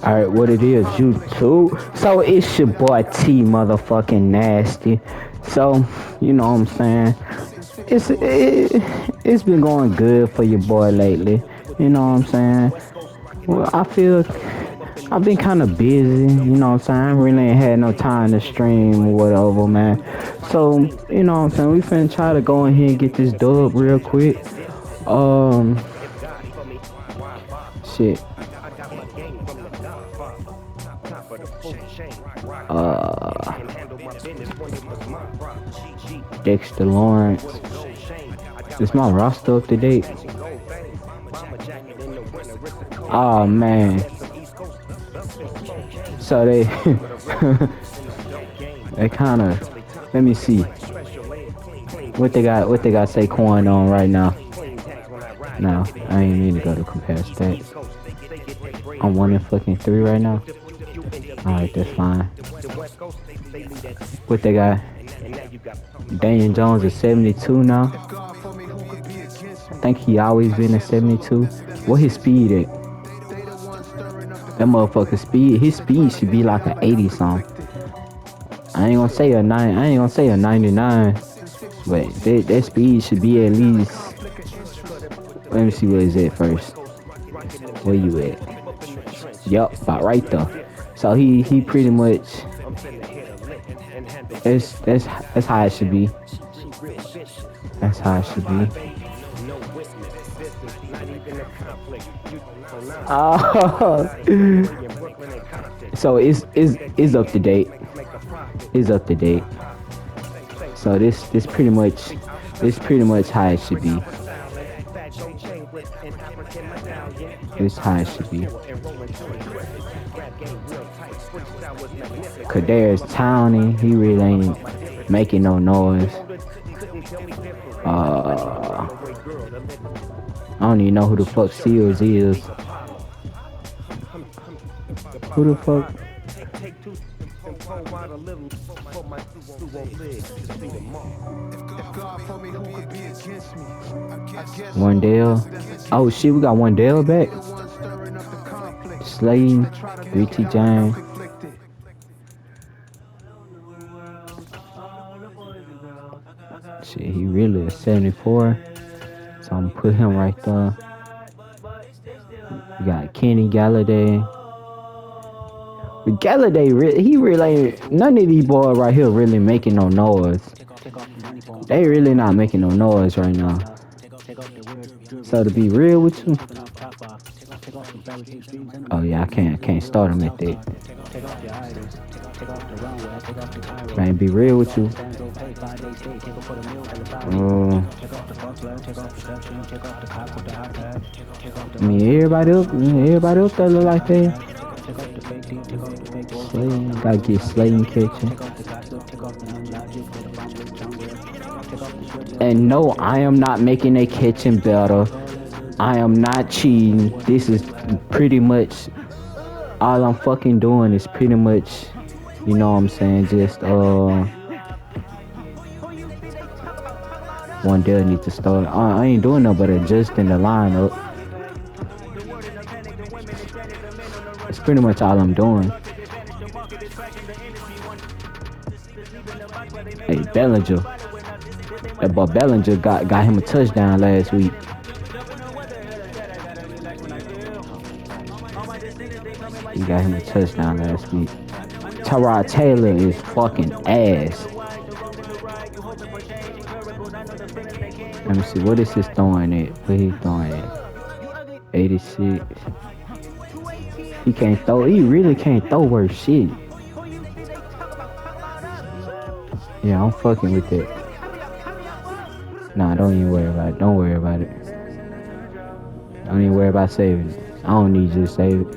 Alright, what it is, YouTube. So it's your boy T motherfucking nasty. So, you know what I'm saying? It's been going good for your boy lately. You know what I'm saying? Well, I feel I've been kind of busy. You know what I'm saying? I really ain't had no time to stream or whatever, man. So, you know what I'm saying? We finna try to go in here and get this dub real quick. Um, shit. Uh, Dexter Lawrence. Is my roster up to date? Oh man. So they they kind of, let me see what they got Saquon on right now. No, I ain't mean to go to compare stats. I'm 1-3 right now. Alright, that's fine. What they got? Daniel Jones is 72 now. I think he always been at 72. What his speed at? That motherfucker speed, his speed should be like an 80 something. I ain't gonna say a 99, but that speed should be at least. Let me see where he's at first. Where you at? Yup, about right there. So he pretty much. That's how it should be. That's how it should be. Oh, so it's up to date. It's up to date. So this pretty much how it should be. This how it should be. Kadarius Toney, he really ain't making no noise. I don't even know who the fuck Seals is. Who the fuck? Wandale. Oh shit, we got Wandale back. Slade, Richie James. Shit, he really is 74. So I'm gonna put him right there. We got Kenny Galladay. Galladay, he really ain't. None of these boys right here really making no noise. They really not making no noise right now. So to be real with you, oh yeah, I can't start him at that. Man, be real with you. I mean, everybody else that look like that. Slade, gotta get Slade and catching. And no, I am not making a catching better. I am not cheating. This is pretty much all I'm fucking doing is pretty much, you know what I'm saying, just Wandale needs to start. I ain't doing no but adjusting the lineup. It's pretty much all I'm doing. Hey, Bellinger. That boy Bellinger got him a touchdown last week. He got him a touchdown last week. Tyrod Taylor is fucking ass. Let me see, what is his throwing at? What he's throwing at? 86. He can't throw. He really can't throw worth shit. Yeah, I'm fucking with that. Nah, don't even worry about it. Don't worry about it. Don't even worry about saving it. I don't need you to save it.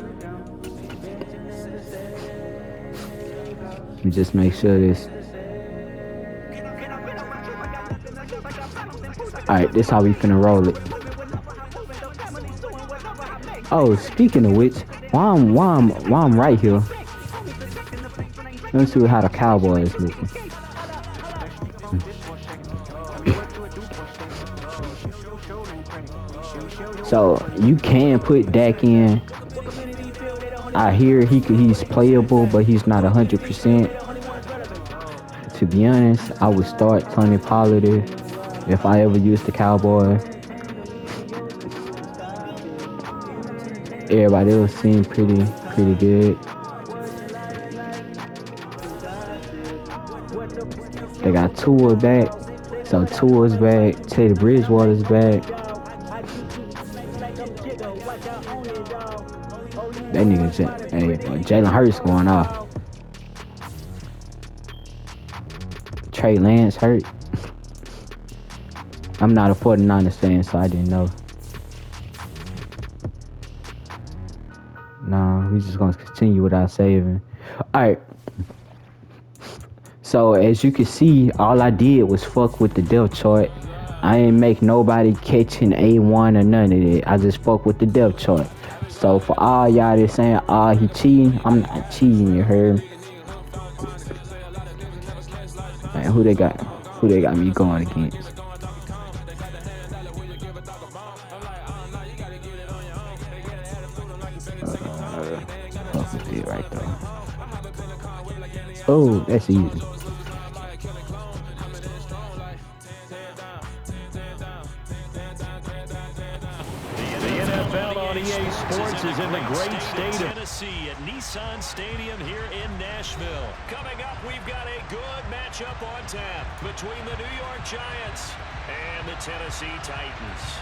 You just make sure this. Alright, this how we finna roll it. Oh, speaking of which, while I'm right here, let me see how the Cowboys looking. So you can put Dak in. I hear he's playable, but he's not 100%. To be honest, I would start Tony Pollard if I ever used the Cowboy. Everybody else seemed pretty good. They got Tua back, so Tua's back. Teddy Bridgewater's back. That nigga, Jalen Hurts going off. Trey Lance hurt. I'm not a 49ers fan, so I didn't know. Nah, we just gonna continue without saving. Alright. So as you can see, all I did was fuck with the depth chart. I ain't make nobody catching A1 or none of that. I just fuck with the depth chart. So for all y'all that saying, he cheating, I'm not cheating, you heard? Man, who they got me going against? Fuck with it right there. Oh, that's easy. EA Sports is in the great state of Tennessee at Nissan Stadium here in Nashville. Coming up, we've got a good matchup on tap between the New York Giants and the Tennessee Titans.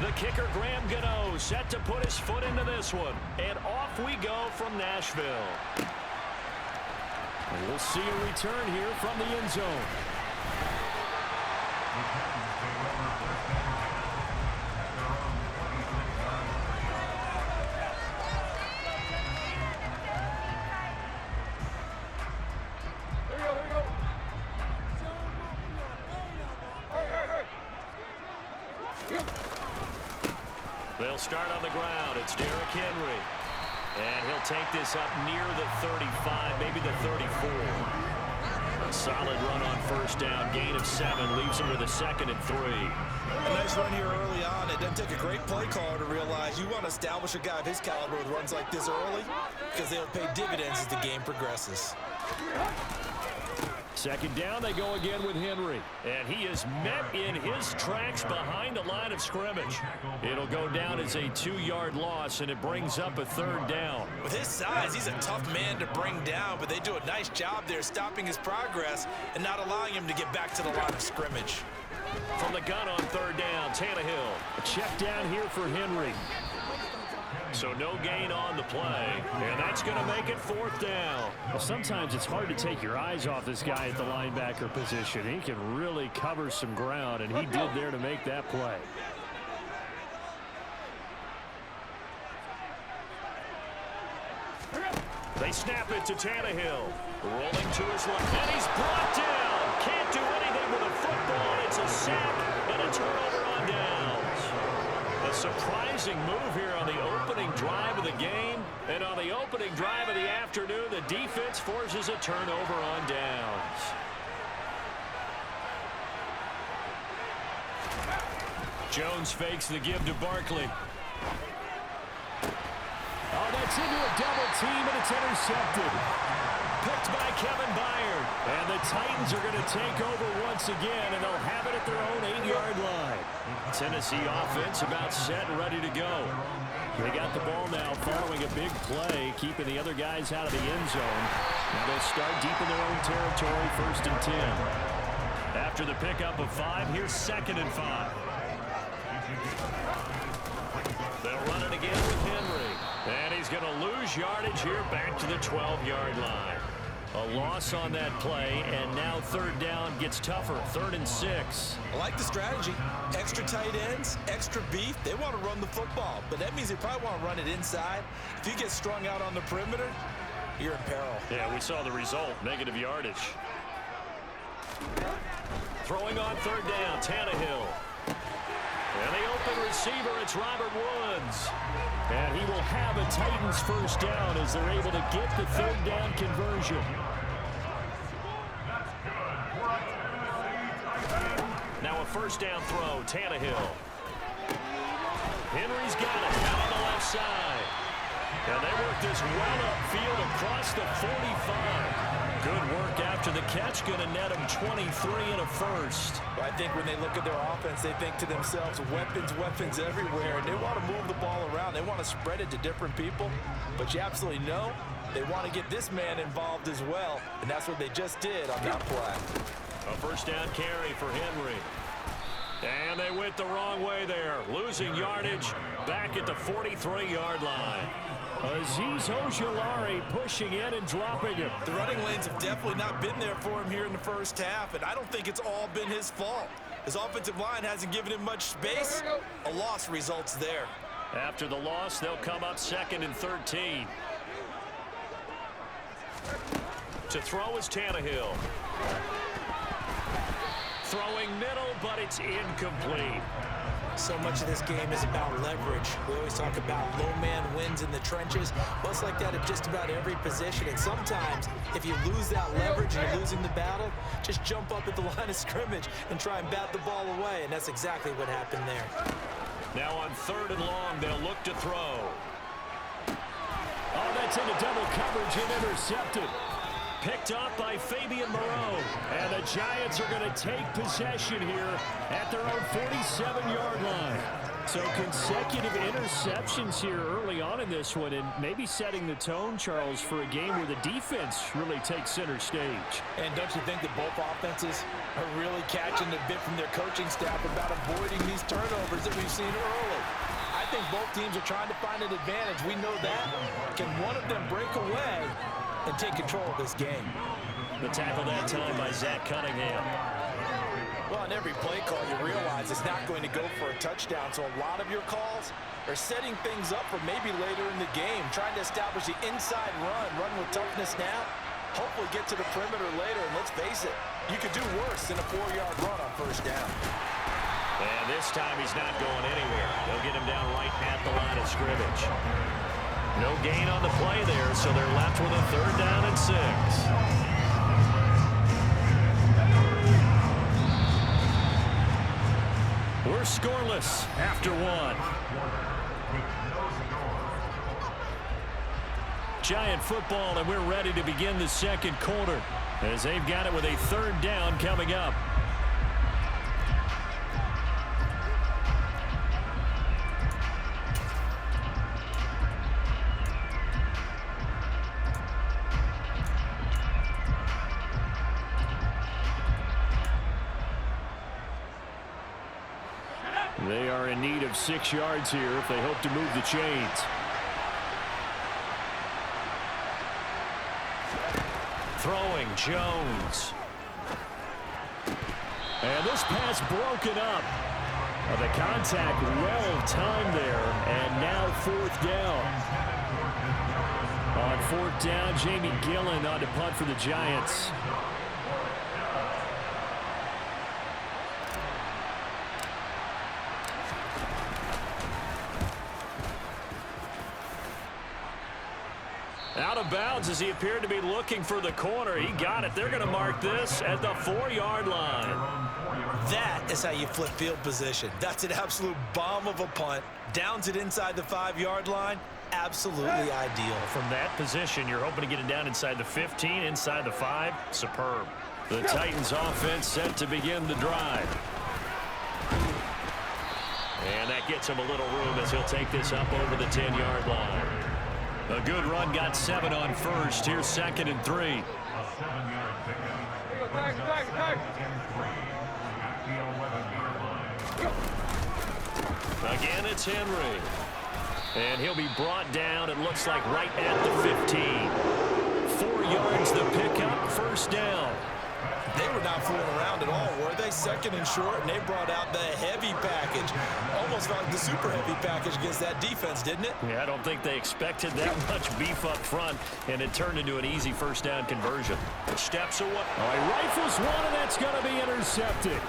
The kicker, Graham Gano, set to put his foot into this one. And off we go from Nashville. And we'll see a return here from the end zone. They'll start on the ground. It's Derrick Henry. And he'll take this up near the 35, maybe the 34. A solid run on first down. Gain of 7 leaves him with a 2nd and 3. A nice run here early on. It doesn't take a great play caller to realize you want to establish a guy of his caliber with runs like this early because they'll pay dividends as the game progresses. 2nd down, they go again with Henry. And he is met in his tracks behind the line of scrimmage. It'll go down as a 2-yard loss, and it brings up a 3rd down. With his size, he's a tough man to bring down, but they do a nice job there stopping his progress and not allowing him to get back to the line of scrimmage. From the gun on 3rd down, Tannehill. A check down here for Henry. So no gain on the play, and that's going to make it 4th down. Well, sometimes it's hard to take your eyes off this guy at the linebacker position. He can really cover some ground, and he did there to make that play. They snap it to Tannehill. Rolling to his left, and he's brought down. Can't do anything with a football. It's a sack and a turnover on downs. A surprising move here on the opening drive of the game. And on the opening drive of the afternoon, the defense forces a turnover on downs. Jones fakes the give to Barkley. Oh, that's into a double team, and it's intercepted. Picked by Kevin Byard. And the Titans are going to take over once again, and they'll have it at their own 8-yard line. Tennessee offense about set and ready to go. They got the ball now following a big play, keeping the other guys out of the end zone. And they'll start deep in their own territory, 1st and 10. After the pickup of 5, here's 2nd and 5. They'll run it again with Henry. And he's going to lose yardage here back to the 12-yard line. A loss on that play, and now 3rd down gets tougher, 3rd and 6. I like the strategy. Extra tight ends, extra beef. They want to run the football, but that means they probably want to run it inside. If you get strung out on the perimeter, you're in peril. Yeah, we saw the result, negative yardage. Throwing on 3rd down, Tannehill. And the open receiver, it's Robert Woods. And he will have a Titans first down as they're able to get the third down conversion. Now a first down throw, Tannehill. Henry's got it out on the left side. And they work this well upfield across the 45. Good work after the catch. Going to net them 23 and a first. I think when they look at their offense, they think to themselves, weapons everywhere. And they want to move the ball around. They want to spread it to different people. But you absolutely know they want to get this man involved as well. And that's what they just did on that play. A first down carry for Henry. And they went the wrong way there. Losing yardage back at the 43-yard line. Azeez Ojulari pushing in and dropping him. The running lanes have definitely not been there for him here in the first half, and I don't think it's all been his fault. His offensive line hasn't given him much space. A loss results there. After the loss, they'll come up 2nd and 13. To throw is Tannehill. Throwing middle, but it's incomplete. So much of this game is about leverage. We always talk about low man wins in the trenches. Well, it's like that at just about every position. And sometimes, if you lose that leverage and you're losing the battle, just jump up at the line of scrimmage and try and bat the ball away. And that's exactly what happened there. Now on 3rd and long, they'll look to throw. Oh, that's into double coverage and intercepted. Picked up by Fabian Moreau. And the Giants are going to take possession here at their own 47-yard line. So consecutive interceptions here early on in this one, and maybe setting the tone, Charles, for a game where the defense really takes center stage. And don't you think that both offenses are really catching the bit from their coaching staff about avoiding these turnovers that we've seen early? I think both teams are trying to find an advantage. We know that. Can one of them break away and take control of this game? The tackle that time by Zach Cunningham. Well, on every play call, you realize it's not going to go for a touchdown. So a lot of your calls are setting things up for maybe later in the game, trying to establish the inside run with toughness now, hopefully get to the perimeter later. And let's face it, you could do worse than a 4-yard run on first down. And this time he's not going anywhere. They'll get him down right at the line of scrimmage. No gain on the play there, so they're left with a 3rd down and 6. We're scoreless after 1. Giant football, and we're ready to begin the second quarter as they've got it with a 3rd down coming up. They are in need of 6 yards here if they hope to move the chains. Throwing Jones. And this pass broken up. The contact well timed there, and now 4th down. On 4th down, Jamie Gillen on to punt for the Giants. Out of bounds as he appeared to be looking for the corner. He got it. They're going to mark this at the 4-yard line. That is how you flip field position. That's an absolute bomb of a punt. Downs it inside the 5-yard line. Absolutely ideal. From that position, you're hoping to get it down inside the 15, inside the 5. Superb. The Titans offense set to begin the drive. And that gets him a little room as he'll take this up over the 10-yard line. A good run, got 7 on first. Here's 2nd and 3. Again, it's Henry. And he'll be brought down, it looks like, right at the 15. 4 yards the pickup, first down. They were not fooling around at all, were they? 2nd and short, and they brought out the heavy package. Almost like the super heavy package against that defense, didn't it? Yeah, I don't think they expected that much beef up front, and it turned into an easy first down conversion. Steps away. Oh, he rifles one, and that's going to be intercepted.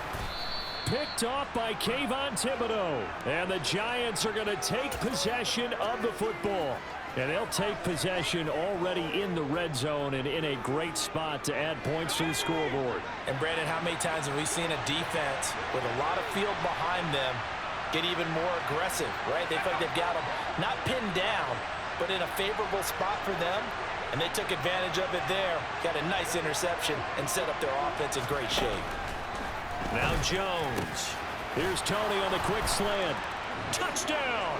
picked off by Kayvon Thibodeaux. And the Giants are going to take possession of the football. And they'll take possession already in the red zone and in a great spot to add points to the scoreboard. And, Brandon, how many times have we seen a defense with a lot of field behind them get even more aggressive, right? They feel like they've got them not pinned down, but in a favorable spot for them. And they took advantage of it there, got a nice interception, and set up their offense in great shape. Now Jones. Here's Toney on the quick slant. Touchdown!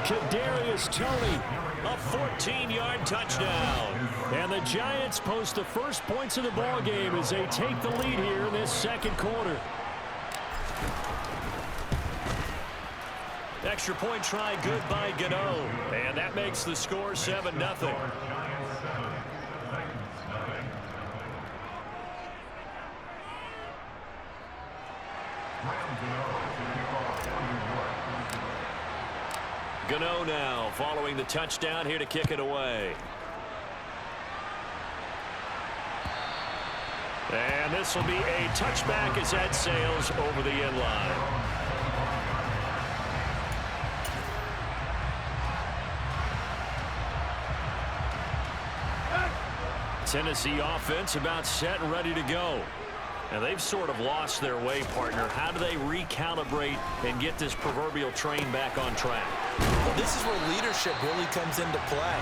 Kadarius Toney, a 14-yard touchdown. And the Giants post the first points of the ball game as they take the lead here in this second quarter. Extra point try good by Gano. And that makes the score 7-0. Gano now following the touchdown here to kick it away. And this will be a touchback as that sails over the end line. Tennessee offense about set and ready to go. And they've sort of lost their way, partner. How do they recalibrate and get this proverbial train back on track? Well, this is where leadership really comes into play.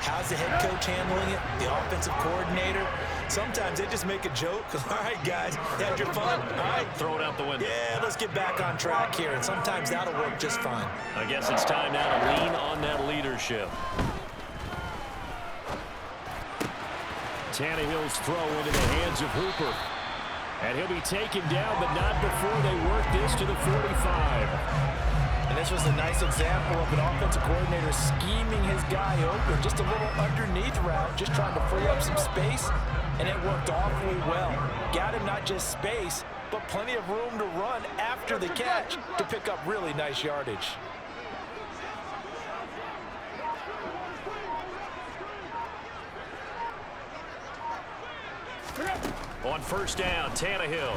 How's the head coach handling it? The offensive coordinator? Sometimes they just make a joke. All right, guys, had your fun? All right. Throw it out the window. Yeah, let's get back on track here. And sometimes that'll work just fine. I guess it's time now to lean on that leadership. Tannehill's throw into the hands of Hooper. And he'll be taken down, but not before they work this to the 45. And this was a nice example of an offensive coordinator scheming his guy open. Just a little underneath route, just trying to free up some space, and it worked awfully well. Got him not just space, but plenty of room to run after the catch to pick up really nice yardage. On first down, Tannehill.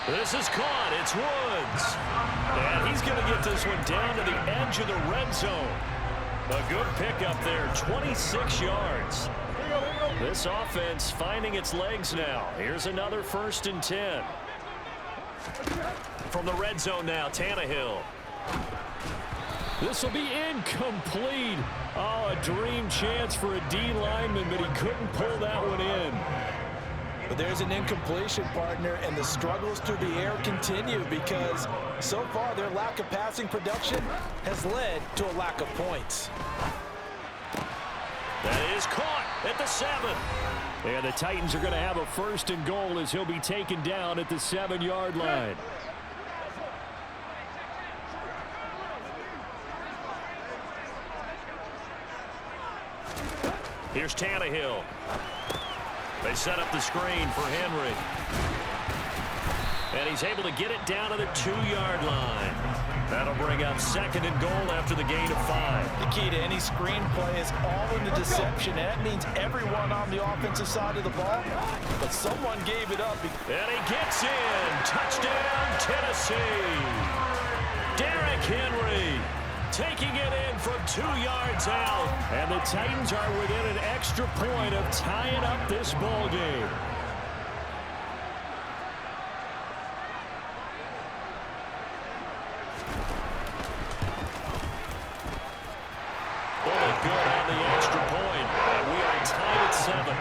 This is caught. It's Woods. And he's going to get this one down to the edge of the red zone. A good pickup there, 26 yards. This offense finding its legs now. Here's another 1st and 10. From the red zone now, Tannehill. This will be incomplete. Oh, a dream chance for a D lineman, but he couldn't pull that one in. But there's an incompletion, partner, and the struggles through the air continue because so far their lack of passing production has led to a lack of points. That is caught at the 7. And the Titans are going to have a 1st and goal as he'll be taken down at the 7-yard line. Here's Tannehill. They set up the screen for Henry. And he's able to get it down to the 2-yard line. That'll bring up 2nd and goal after the gain of 5. The key to any screenplay is all in the deception. That means everyone on the offensive side of the ball, but someone gave it up. And he gets in. Touchdown, Tennessee. Derrick Henry taking it in from 2 yards out. And the Titans are within an extra point of tying up this ball game. Really good on the extra point. And we are tied at 7.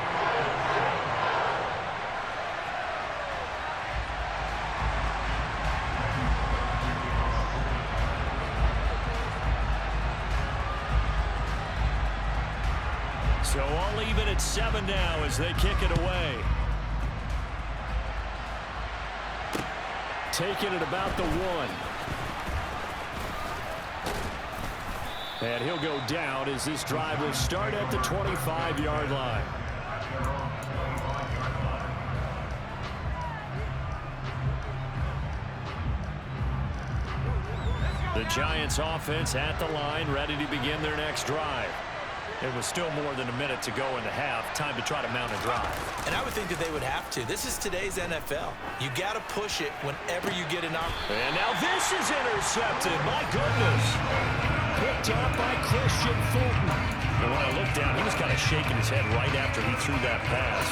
So all even at 7 now as they kick it away. Taking it about the 1. And he'll go down as this drive will start at the 25-yard line. The Giants offense at the line, ready to begin their next drive. It was still more than a minute to go in the half. Time to try to mount a drive. And I would think that they would have to. This is today's NFL. You got to push it whenever you get an opportunity. And now this is intercepted. My goodness. Picked up by Christian Fulton. And when I looked down, he was kind of shaking his head right after he threw that pass.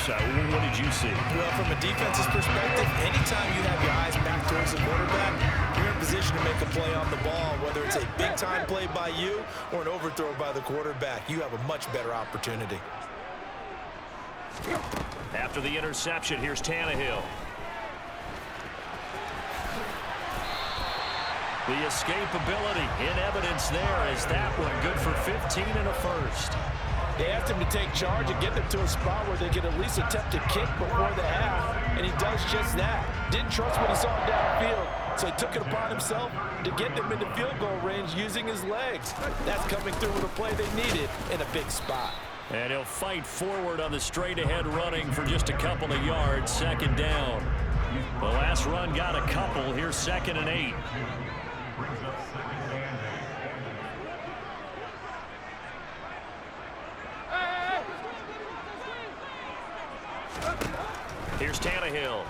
What did you see? Well, from a defense's perspective, anytime you have your eyes back towards the quarterback, you're in position to make a play on the ball, whether it's a big-time play by you or an overthrow by the quarterback. You have a much better opportunity. After the interception, here's Tannehill. The escapability in evidence there as that one good for 15 and a first. They asked him to take charge and get them to a spot where they could at least attempt a kick before the half, and he does just that. Didn't trust what he saw downfield, so he took it upon himself to get them into field goal range using his legs. That's coming through with a play they needed in a big spot. And he'll fight forward on the straight-ahead running for just a couple of yards, second down. The last run got a couple. Here's 2nd and 8. Here's Tannehill.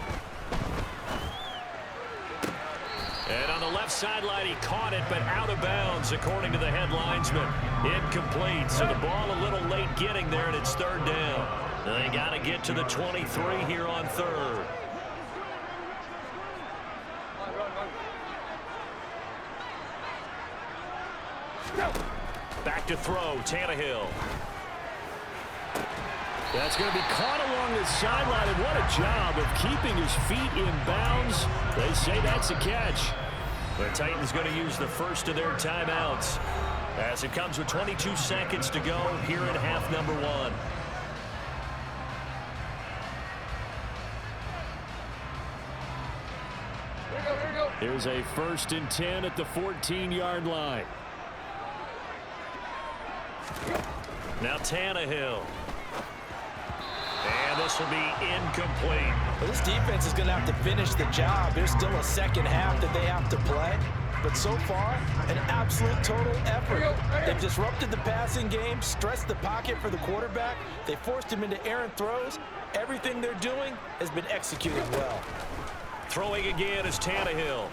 And on the left sideline, he caught it, but out of bounds, according to the head linesman. Incomplete, so the ball a little late getting there, and it's 3rd down. They got to get to the 23 here on 3rd. Back to throw, Tannehill. That's going to be caught along the sideline, and what a job of keeping his feet in bounds. They say that's a catch. The Titans going to use the first of their timeouts as it comes with 22 seconds to go here in half number 1. Here's a 1st and 10 at the 14-yard line. Now Tannehill. And this will be incomplete. Well, this defense is going to have to finish the job. There's still a second half that they have to play. But so far, an absolute total effort. They've disrupted the passing game, stressed the pocket for the quarterback. They forced him into errant throws. Everything they're doing has been executed well. Throwing again is Tannehill.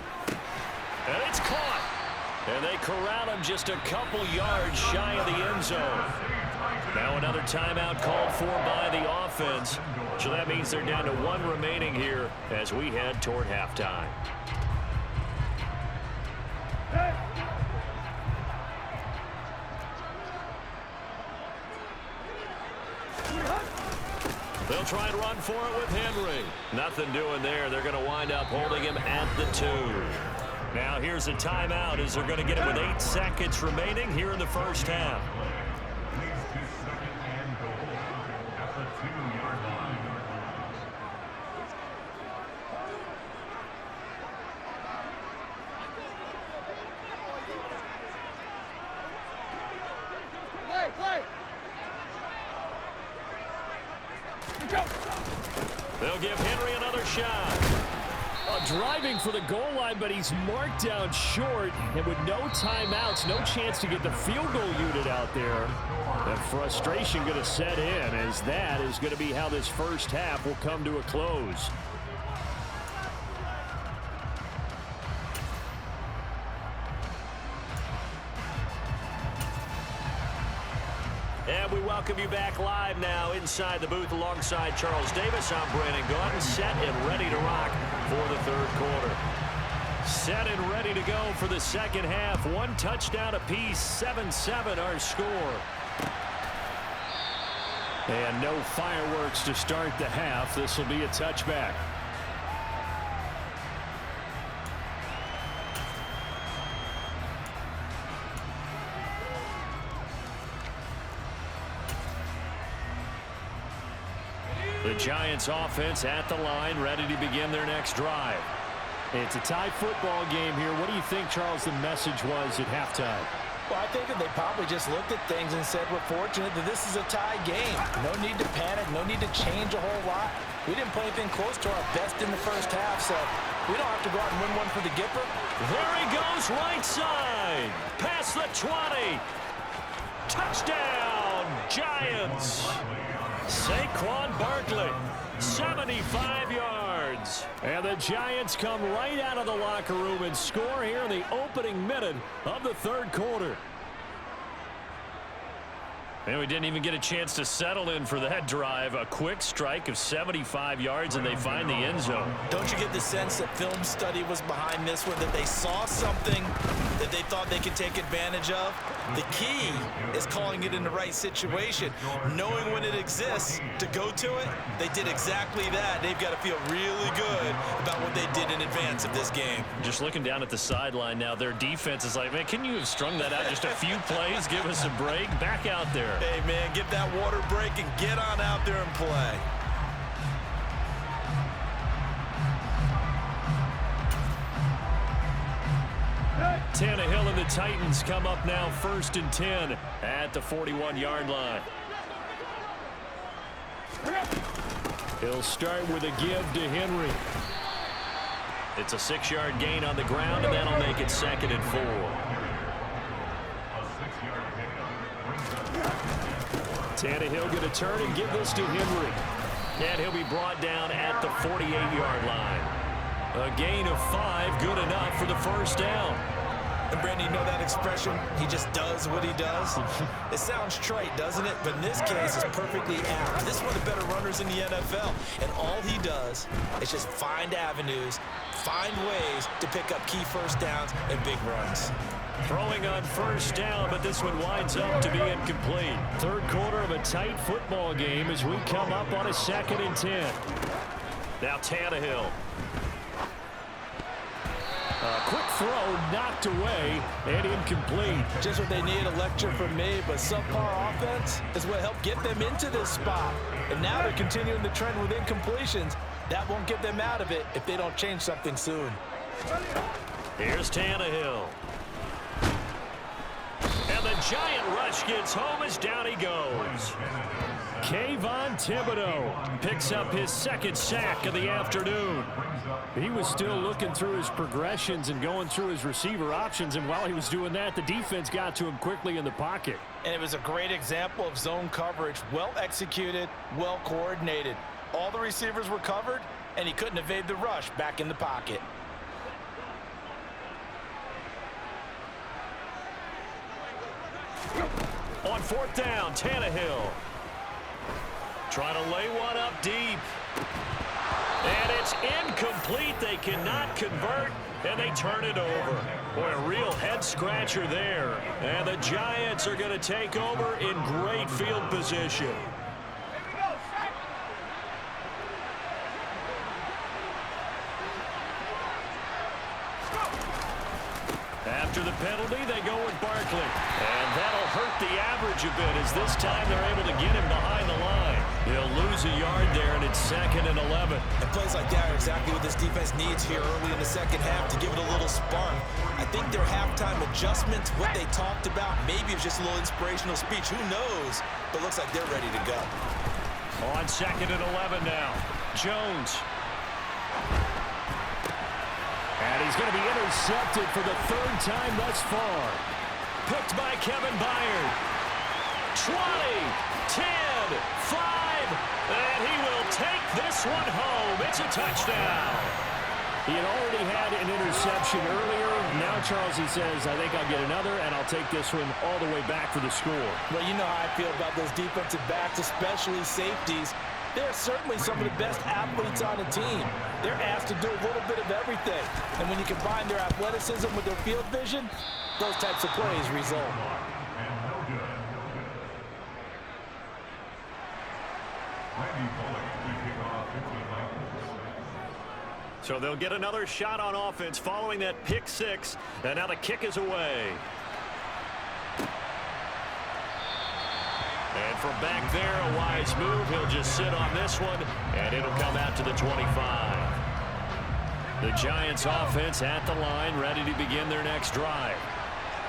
And it's caught. And they corral him just a couple yards shy of the end zone. Now another timeout called for by the offense. So that means they're down to 1 remaining here as we head toward halftime. They'll try and run for it with Henry. Nothing doing there. They're going to wind up holding him at the 2. Now here's a timeout as they're going to get it with 8 seconds remaining here in the first half. They'll give Henry another shot. Driving for the goal line, but he's marked down short. And with no timeouts, no chance to get the field goal unit out there. That frustration going to set in, as that is going to be how this first half will come to a close. And we welcome you back live now inside the booth alongside Charles Davis. I'm Brandon Gaudin, set and ready to rock for the 3rd quarter. Set and ready to go for the second half. 1 touchdown apiece, 7-7 our score. And no fireworks to start the half. This will be a touchback. The Giants offense at the line, ready to begin their next drive. It's a tie football game here. What do you think, Charles, the message was at halftime? Well, I think that they probably just looked at things and said, we're fortunate that this is a tie game. No need to panic, no need to change a whole lot. We didn't play anything close to our best in the first half, so we don't have to go out and win one for the Gipper. There he goes, right side. Past the 20. Touchdown, Giants. Saquon Barkley, 75 yards. And the Giants come right out of the locker room and score here in the opening minute of the third quarter. And we didn't even get a chance to settle in for that drive. A quick strike of 75 yards, and they find the end zone. Don't you get the sense that film study was behind this one, that they saw something that they thought they could take advantage of? The key is calling it in the right situation, knowing when it exists to go to it. They did exactly that. They've got to feel really good about what they did in advance of this game. Just looking down at the sideline now, their defense is like, man, can you have strung that out just a few plays? Give us a break. Back out there. Hey, man, get that water break and get on out there and play. Tannehill and the Titans come up now 1st and 10 at the 41-yard line. He'll start with a give to Henry. It's a 6-yard gain on the ground, and that'll make it 2nd and 4. Tannehill going to turn and give this to Henry. And he'll be brought down at the 48-yard line. A gain of 5, good enough for the first down. And Brandon, you know that expression, he just does what he does? It sounds trite, doesn't it? But in this case, it's perfectly apt. This is one of the better runners in the NFL. And all he does is just find avenues, find ways to pick up key first downs and big runs. Throwing on first down, but this one winds up to be incomplete. Third quarter of a tight football game as we come up on a 2nd and 10. Now Tannehill. A quick throw knocked away and incomplete. Just what they need, a lecture from me, but subpar offense is what helped get them into this spot. And now they're continuing the trend with incompletions. That won't get them out of it if they don't change something soon. Here's Tannehill. And the giant rush gets home as down he goes. Kayvon Thibodeaux picks up his 2nd sack of the afternoon. He was still looking through his progressions and going through his receiver options, and while he was doing that, the defense got to him quickly in the pocket. And it was a great example of zone coverage, well executed, well coordinated. All the receivers were covered, and he couldn't evade the rush back in the pocket. On 4th down, Tannehill. Trying to lay one up deep. And it's incomplete. They cannot convert, and they turn it over. Boy, a real head-scratcher there. And the Giants are going to take over in great field position. After the penalty, they go with Barkley. And that'll hurt the average a bit as this time they're able to get him behind the line. He'll lose a yard there, and it's 2nd and 11. And plays like that are exactly what this defense needs here early in the second half to give it a little spark. I think their halftime adjustments, what they talked about, maybe it's just a little inspirational speech. Who knows? But looks like they're ready to go. On 2nd and 11 now. Jones. And he's going to be intercepted for the 3rd time thus far. Picked by Kevin Byard. 20, 10, 5, and he will take this one home. It's a touchdown. He had already had an interception earlier. Now, Charles, he says, I think I'll get another, and I'll take this one all the way back for the score. Well, you know how I feel about those defensive backs, especially safeties. They're certainly some of the best athletes on the team. They're asked to do a little bit of everything. And when you combine their athleticism with their field vision, those types of plays result. So they'll get another shot on offense following that pick 6. And now the kick is away. And from back there, a wise move. He'll just sit on this one, and it'll come out to the 25. The Giants offense at the line, ready to begin their next drive.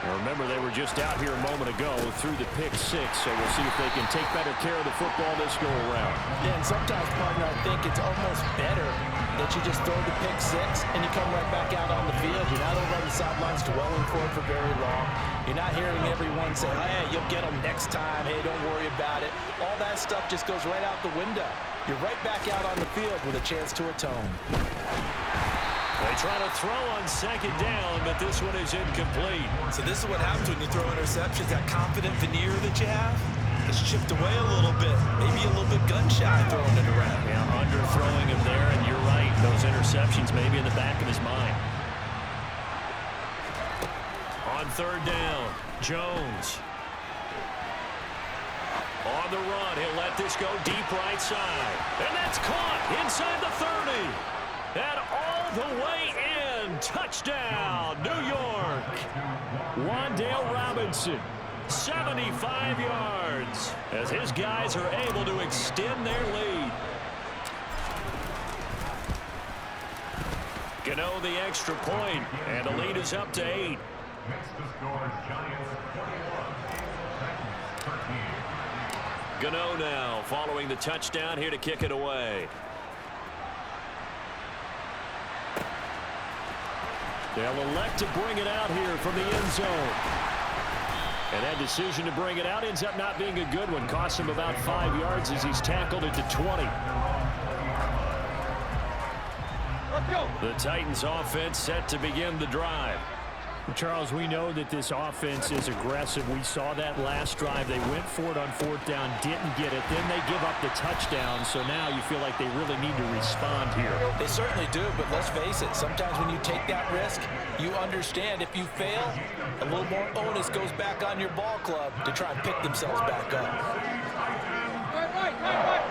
Now remember, they were just out here a moment ago through the pick 6, so we'll see if they can take better care of the football this go around. Yeah, and sometimes, partner, I think it's almost better that you just throw the pick six and you come right back out on the field. You're not over on the sidelines dwelling for it for very long. You're not hearing everyone say, hey, you'll get them next time. Hey, don't worry about it. All that stuff just goes right out the window. You're right back out on the field with a chance to atone. They try to throw on second down, but this one is incomplete. So this is what happens when you throw interceptions. That confident veneer that you have is chipped away a little bit. Maybe a little bit gun-shy throwing it around. Yeah, underthrowing him there, and you're right. Those interceptions may be in the back of his mind. On third down, Jones. On the run, he'll let this go deep right side. And that's caught inside the 30. And all the way in. Touchdown, New York. Wan'Dale Robinson, 75 yards, as his guys are able to extend their lead. Gano the extra point, and the lead is up to 8. Gano now following the touchdown here to kick it away. They'll elect to bring it out here from the end zone. And that decision to bring it out ends up not being a good one. Costs him about 5 yards as he's tackled it to 20. Let's go. The Titans offense set to begin the drive. Charles, we know that this offense is aggressive. We saw that last drive. They went for it on fourth down, didn't get it. Then they give up the touchdown. So now you feel like they really need to respond here. They certainly do, but let's face it. Sometimes when you take that risk, you understand if you fail, a little more onus goes back on your ball club to try and pick themselves back up. Right.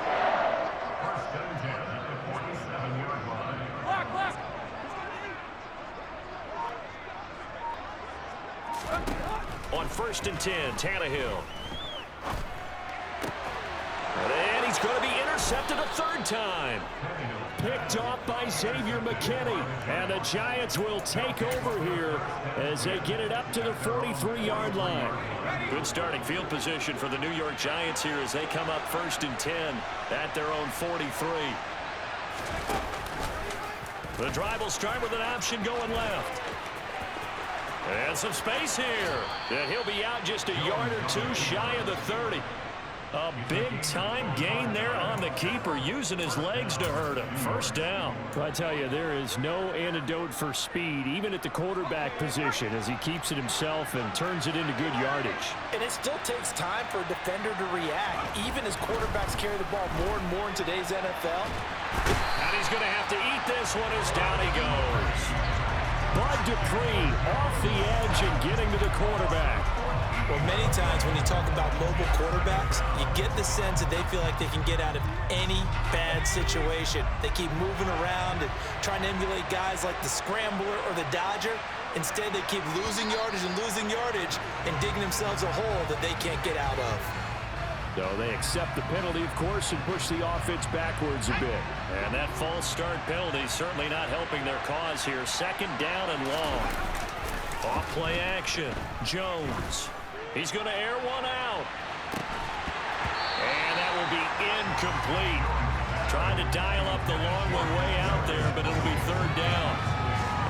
On 1st and 10, Tannehill. And he's going to be intercepted a third time. Picked off by Xavier McKinney. And the Giants will take over here as they get it up to the 43-yard line. Good starting field position for the New York Giants here as they come up 1st and 10 at their own 43. The drive will start with an option going left. And some space here. And he'll be out just a yard or two shy of the 30. A big-time gain there on the keeper, using his legs to hurt him. First down. Well, I tell you, there is no antidote for speed, even at the quarterback position, as he keeps it himself and turns it into good yardage. And it still takes time for a defender to react, even as quarterbacks carry the ball more and more in today's NFL. And he's going to have to eat this one as down he goes. Bud Dupree off the edge and getting to the quarterback. Well, many times when you talk about mobile quarterbacks, you get the sense that they feel like they can get out of any bad situation. They keep moving around and trying to emulate guys like the Scrambler or the Dodger. Instead, they keep losing yardage and digging themselves a hole that they can't get out of. So they accept the penalty, of course, and push the offense backwards a bit. And that false start penalty certainly not helping their cause here. 2nd down and long. Off play action. Jones. He's going to air one out. And that will be incomplete. Trying to dial up the long one way out there, but it'll be 3rd down.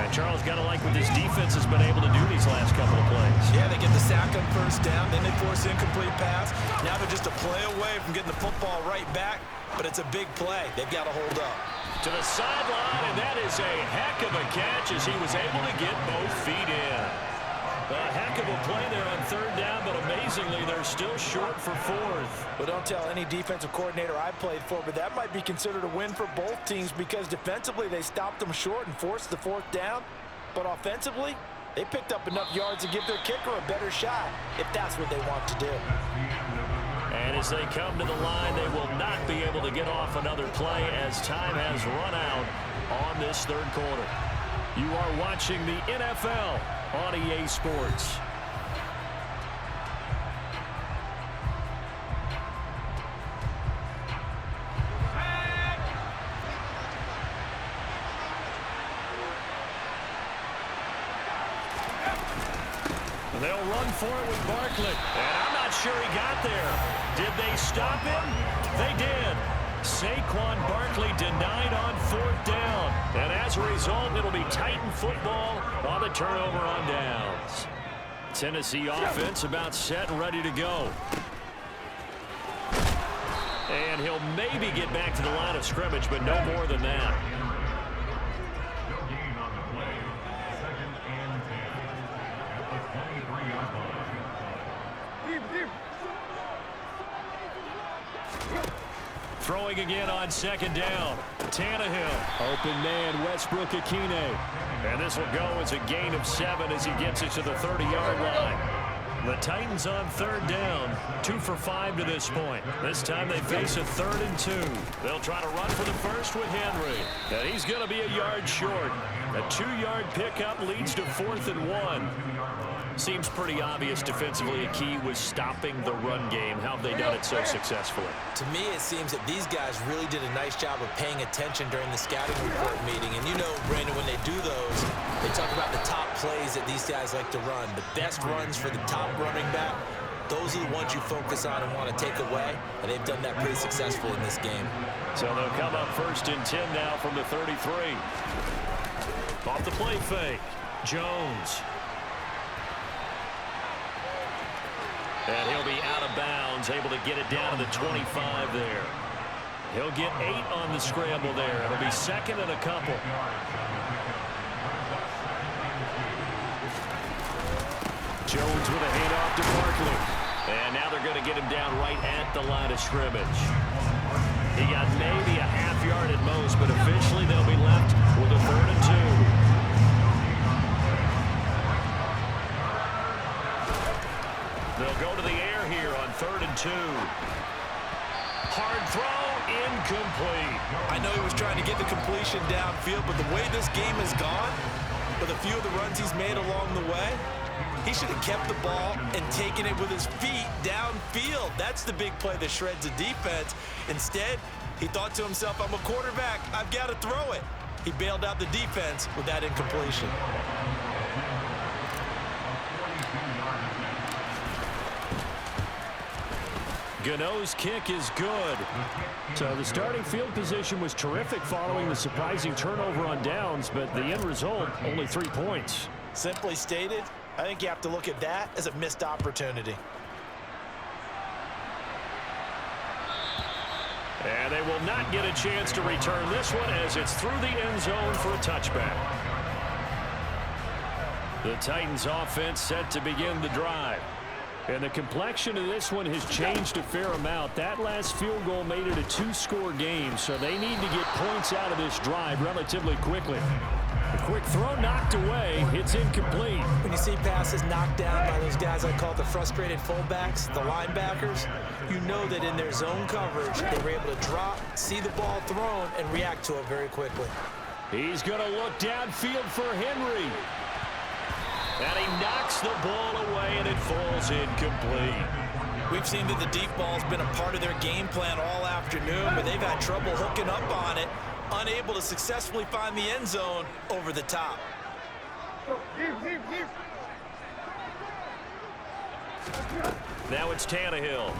And Charles, got to like what this defense has been able to do these last couple of plays. Yeah, they get the sack on 1st down, then they force incomplete pass. Now they're just a play away from getting the football right back, but it's a big play. They've got to hold up. To the sideline, and that is a heck of a catch as he was able to get both feet in. A heck of a play there on 3rd down, but amazingly, they're still short for 4th. Well, don't tell any defensive coordinator I played for, but that might be considered a win for both teams because defensively they stopped them short and forced the 4th down. But offensively, they picked up enough yards to give their kicker a better shot if that's what they want to do. And as they come to the line, they will not be able to get off another play as time has run out on this 3rd quarter. You are watching the NFL on EA Sports. They'll run for it with Barkley. And I'm not sure he got there. Did they stop him? They did. Saquon Barkley denied on 4th down. And as a result, it'll be Titan football on the turnover on downs. Tennessee offense about set and ready to go. And he'll maybe get back to the line of scrimmage, but no more than that. Throwing again on 2nd down. Tannehill. Open man, Westbrook-Ikhine. And this will go as a gain of 7 as he gets it to the 30-yard line. The Titans on 3rd down, 2 for 5 to this point. This time they face a 3rd and 2. They'll try to run for the first with Henry. And he's going to be a yard short. A 2-yard pickup leads to 4th and 1. Seems pretty obvious defensively a key was stopping the run game. How have they done it so successfully? To me, it seems that these guys really did a nice job of paying attention during the scouting report meeting. And you know, Brandon, when they do those, they talk about the top plays that these guys like to run. The best runs for the top running back, those are the ones you focus on and want to take away. And they've done that pretty successfully in this game. So they'll come up 1st and 10 now from the 33. Off the play fake, Jones. And he'll be out of bounds, able to get it down to the 25 there. He'll get 8 on the scramble there. It'll be 2nd and a couple. Jones with a handoff to Barkley. And now they're going to get him down right at the line of scrimmage. He got maybe a half yard at most, but officially they'll be left with a 3rd and 2. They'll go to the air here on 3rd and 2. Hard throw, incomplete. I know he was trying to get the completion downfield, but the way this game has gone, with a few of the runs he's made along the way, he should have kept the ball and taken it with his feet downfield. That's the big play that shreds the defense. Instead, he thought to himself, I'm a quarterback, I've got to throw it. He bailed out the defense with that incompletion. Gano's kick is good. So the starting field position was terrific following the surprising turnover on downs, but the end result, only 3 points. Simply stated, I think you have to look at that as a missed opportunity. And they will not get a chance to return this one as it's through the end zone for a touchback. The Titans offense set to begin the drive. And the complexion of this one has changed a fair amount. That last field goal made it a 2-score game, so they need to get points out of this drive relatively quickly. A quick throw knocked away. It's incomplete. When you see passes knocked down by those guys I call the frustrated fullbacks, the linebackers, you know that in their zone coverage, they were able to drop, see the ball thrown, and react to it very quickly. He's going to look downfield for Henry. And he knocks the ball away, and it falls incomplete. We've seen that the deep ball's been a part of their game plan all afternoon, but they've had trouble hooking up on it, unable to successfully find the end zone over the top. Now it's Tannehill.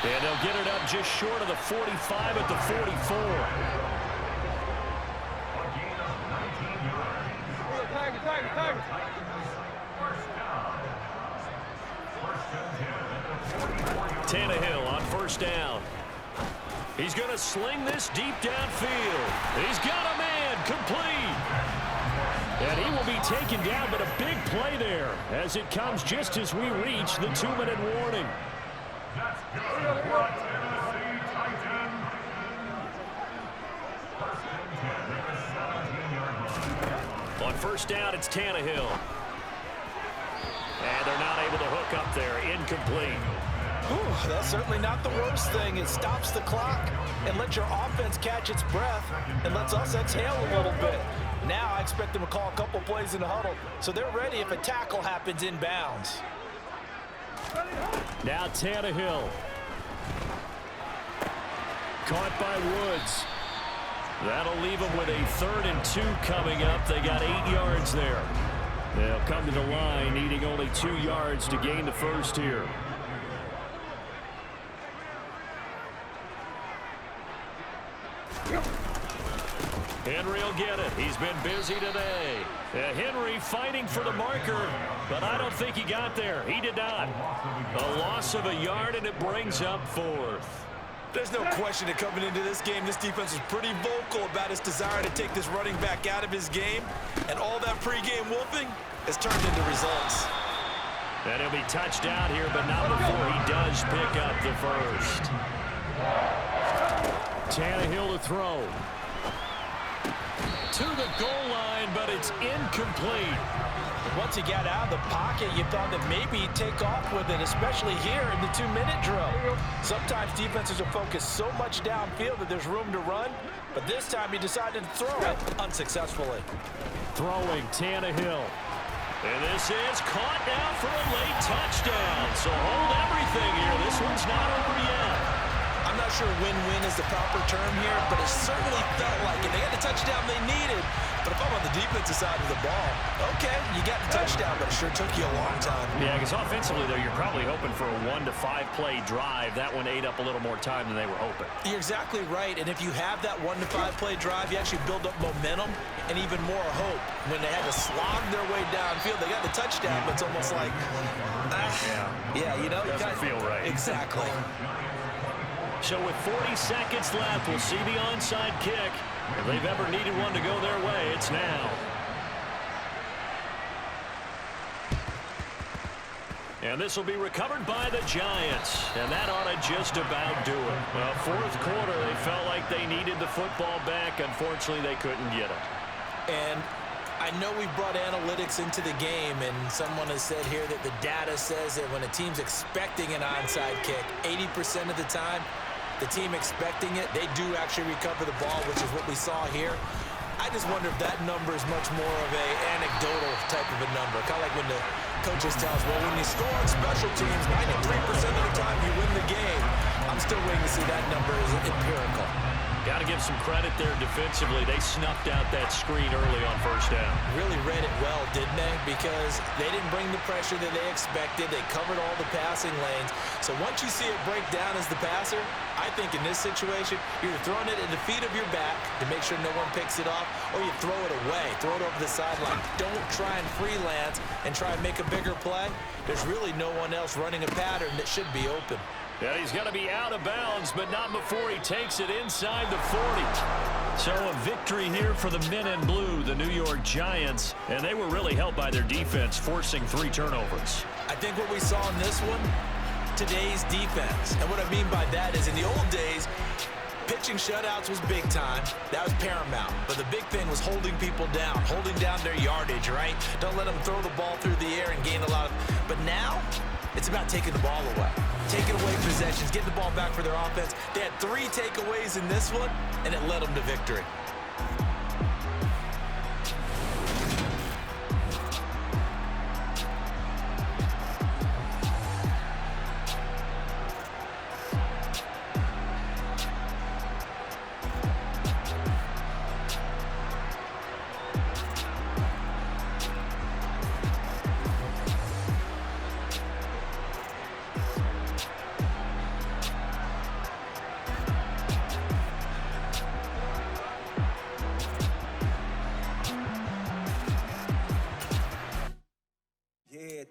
And they'll get it up just short of the 45 at the 44. Tannehill on 1st down. He's going to sling this deep downfield. He's got a man complete. And he will be taken down, but a big play there as it comes just as we reach the 2-minute warning. On 1st down, it's Tannehill. And they're not able to hook up there. Incomplete. Ooh, that's certainly not the worst thing. It stops the clock and lets your offense catch its breath and lets us exhale a little bit. Now I expect them to call a couple plays in the huddle, so they're ready if a tackle happens inbounds. Now Tannehill. Caught by Woods. That'll leave them with a 3rd and 2 coming up. They got 8 yards there. They'll come to the line, needing only 2 yards to gain the first here. Henry will get it. He's been busy today. Henry fighting for the marker, but I don't think he got there. He did not. A loss of a yard, and it brings up 4th. There's no question that coming into this game, this defense was pretty vocal about its desire to take this running back out of his game, and all that pregame wolfing has turned into results. And he'll be touched out here, but not before he does pick up the first. Tannehill to throw. To the goal line, but it's incomplete. Once he got out of the pocket, you thought that maybe he'd take off with it, especially here in the 2-minute drill. Sometimes defenses are focused so much downfield that there's room to run, but this time he decided to throw it unsuccessfully. Throwing Tannehill. And this is caught now for a late touchdown. So hold everything here. This one's not over yet. I'm not sure win-win is the proper term here, but it certainly felt like it. They got the touchdown they needed, but if I'm on the defensive side of the ball, okay, you got the touchdown, but it sure took you a long time. Yeah, because offensively, though, you're probably hoping for a 1 to 5 play drive. That one ate up a little more time than they were hoping. You're exactly right, and if you have that 1 to 5 play drive, you actually build up momentum and even more hope. When they had to slog their way downfield, they got the touchdown, but it's almost like, yeah, you know. Doesn't feel right. Exactly. So with 40 seconds left, we'll see the onside kick. If they've ever needed one to go their way, it's now. And this will be recovered by the Giants. And that ought to just about do it. Well, 4th quarter, they felt like they needed the football back. Unfortunately, they couldn't get it. And I know we've brought analytics into the game, and someone has said here that the data says that when a team's expecting an onside kick, 80% of the time, the team expecting it, they do actually recover the ball, which is what we saw here. I just wonder if that number is much more of a anecdotal type of a number. Kind of like when the coaches tell us, well, when you score on special teams, 93% of the time you win the game. I'm still waiting to see that number is empirical. Got to give some credit there defensively. They snuffed out that screen early on 1st down. Really read it well, didn't they? Because they didn't bring the pressure that they expected. They covered all the passing lanes. So once you see it break down as the passer, I think in this situation, you're throwing it at the feet of your back to make sure no one picks it off, or you throw it away, throw it over the sideline. Don't try and freelance and try and make a bigger play. There's really no one else running a pattern that should be open. Yeah, he's going to be out of bounds, but not before he takes it inside the 40. So a victory here for the men in blue, the New York Giants, and they were really helped by their defense, forcing 3 turnovers. I think what we saw in this one, today's defense. And what I mean by that is in the old days, pitching shutouts was big time. That was paramount. But the big thing was holding people down, holding down their yardage, right? Don't let them throw the ball through the air and gain a lot of... But now, it's about taking the ball away. Taking away possessions, getting the ball back for their offense. They had 3 takeaways in this one, and it led them to victory.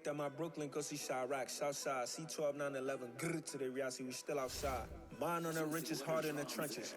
At my Brooklyn, go see Chirac, Southside, C12, 911, grrr to the reality, we still outside. Mine on the richest, heart in the trenches.